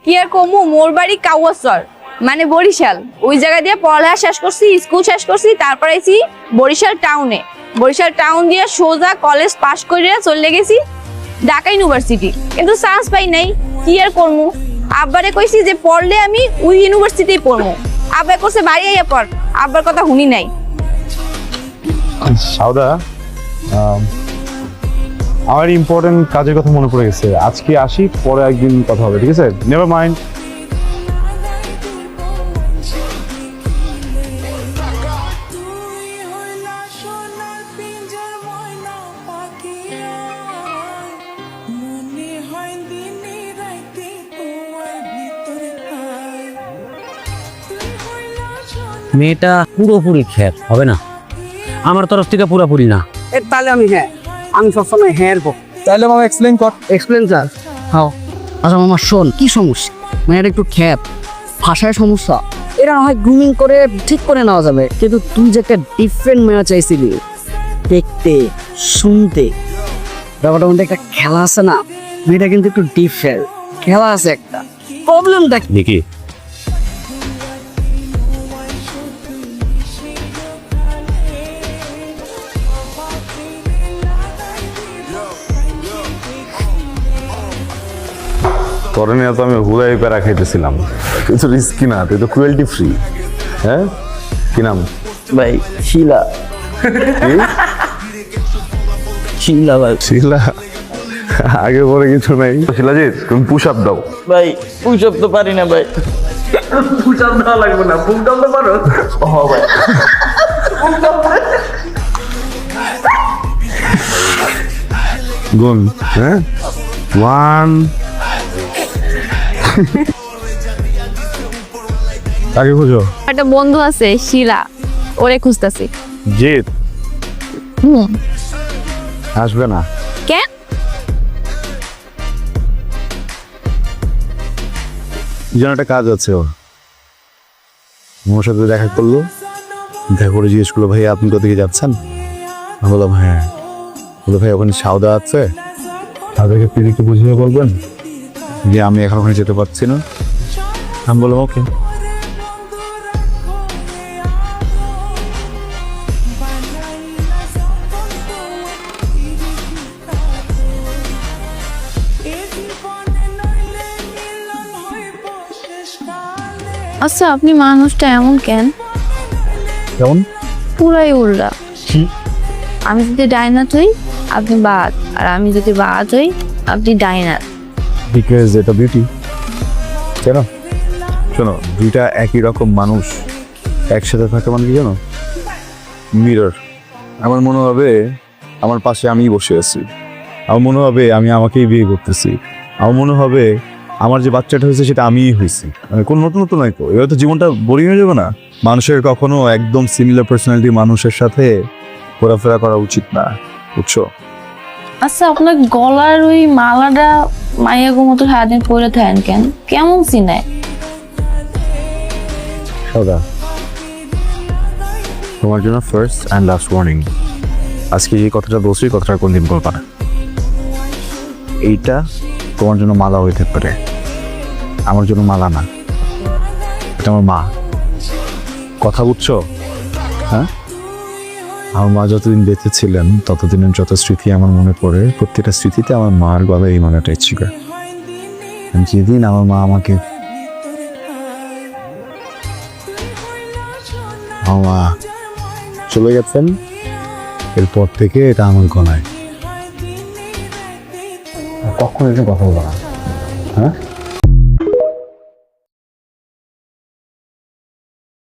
কি আর কমু, মোর বাড়ি কাউয়াচর মানে বরিশাল। ওই জায়গা দিয়ে পড়ালেখা শেষ করছি, স্কুল শেষ করছি, তারপর আইছি বরিশাল টাউনে। বরিশাল টাউন দিয়ে সোজা কলেজ পাশ করে চলে গেছি ঢাকা ইউনিভার্সিটি, কিন্তু চান্স পাই নাই। কি আর করমু, আব্বারে কইছি যে পড়লে আমি ওই ইউনিভার্সিটিতেই পড়মু। আব্বা করছে বাড়ি আইয়া পড়, আব্বার কথা শুনি নাই। সাউদা, আমার ইম্পর্টেন্ট কাজের কথা মনে পড়ে গেছে। আজকে আসি, পরে একদিন কথা হবে, ঠিক আছে? Never mind. মেয়েটা পুরোপুরি খ্যাত হবে না, আমার তরফ থেকে পুরোপুরি না। তাহলে আমি সবসময় হ্যাঁ বল। তাহলে মামা এক্সপ্লেইন কর। Explain sir. হ্যাঁ, আচ্ছা মামা শোন, কি সমস্যা? মেয়ের একটু খ্যাত, ভাষায় সমস্যা, এটা না হয় গ্রুমিং করে ঠিক করে নেওয়া যাবে, কিন্তু তুই যে একটা ডিফারেন্ট মেয়ে চাইছিলি, দেখতে শুনতে, ব্যাপারটার মধ্যে একটা খেলা আছে না, মেয়েটা কিন্তু একটু ডিফারেন্ট খেলা আছে একটা। প্রবলেমটা কি? দেখি তোর নিয়ে তো আমি হুদাই প্যারা খাইতেছিলাম। তুই তো রিস্কি না, তুই তো ক্রুয়েলটি ফ্রি। হ্যাঁ, কি নাম? ভাই শিলা। শিলা ভাই। শিলা? আগে পরে কিছু নাই। শিলাজিৎ, তুমি পুশ আপ দাও। ভাই পুশ আপ তো পারি না ভাই। পুশ আপ দেওয়া লাগবে না, পুশ আপ তো পারো। ও ভাই গুণ, হ্যাঁ, 1 আগে খুঁজো। একটা বন্ধু আছে শিলা, ওরে খুঁজতেছি। জিৎ আসবে না কেন? যেন একটা কাজ আছে ওর। আমার সাথে দেখা করলো, দেখা করে জিজ্ঞেস করলো, ভাই আপনি কোথেকে যাচ্ছেন? আমি বললাম হ্যাঁ। বললো ভাই ওখানে সাউদা আছে, তাদেরকে প্লিজ একটু বুঝিয়ে বলবেন যে আমি এখন ওখানে যেতে পারছি না। আমি বললাম ওকে। আচ্ছা, আপনি মানুষটা এমন কেন? কেমন? পুরাই উল্টা। আমি যদি ডাইনার হই আপনি বাদ, আর আমি যদি বাদ হই আপনি ডাইনার। বিকজ এটা বিউটি। কেন? শোনো, দুইটা একই রকম মানুষ একসাথে থাকে মানে কি জানো? মিরর। আমার মনে হবে আমার পাশে আমিই বসে আছি, আমার মনে হবে আমি আমাকেই বিয়ে করতেছি, আমার মনে হবে আমার যে বাচ্চাটা হয়েছে সেটা আমিই হয়েছি। মানে কোনো নতুন নতুন নাই তো, এবার তো জীবনটা বোরিং হয়ে যাবে না? মানুষের কখনো একদম সিমিলার পার্সোনালিটি মানুষের সাথে ঘোরাফেরা করা উচিত না, বুঝছো? আচ্ছা, আপনার গলার ওই মালাটা মাইয়াগো মতো সারাদিন পরে থাকেন কেন? কেমন চিনায়? সদা, তোমার জন্য ফার্স্ট অ্যান্ড লাস্ট ওয়ার্নিং। আজকে এই কথাটা বলছি, কথাটা কোনদিন বলবা না। এইটা তোমার জন্য মালা হইতে পারে, আমার জন্য মালা না, এটা আমার মা। কথা বুঝছো? হ্যাঁ, আমার মা যতদিন বেঁচে ছিলেন ততদিনের যত স্মৃতি আমার মনে পড়ে, প্রত্যেকটা স্মৃতিতে আমার মার গলায় এই মালাটাই ছিল। যেদিন আমার মা আমাকে মা চলে গেছেন, এরপর থেকে এটা আমার গলায়। কখন এটা কথা বলা? হ্যাঁ,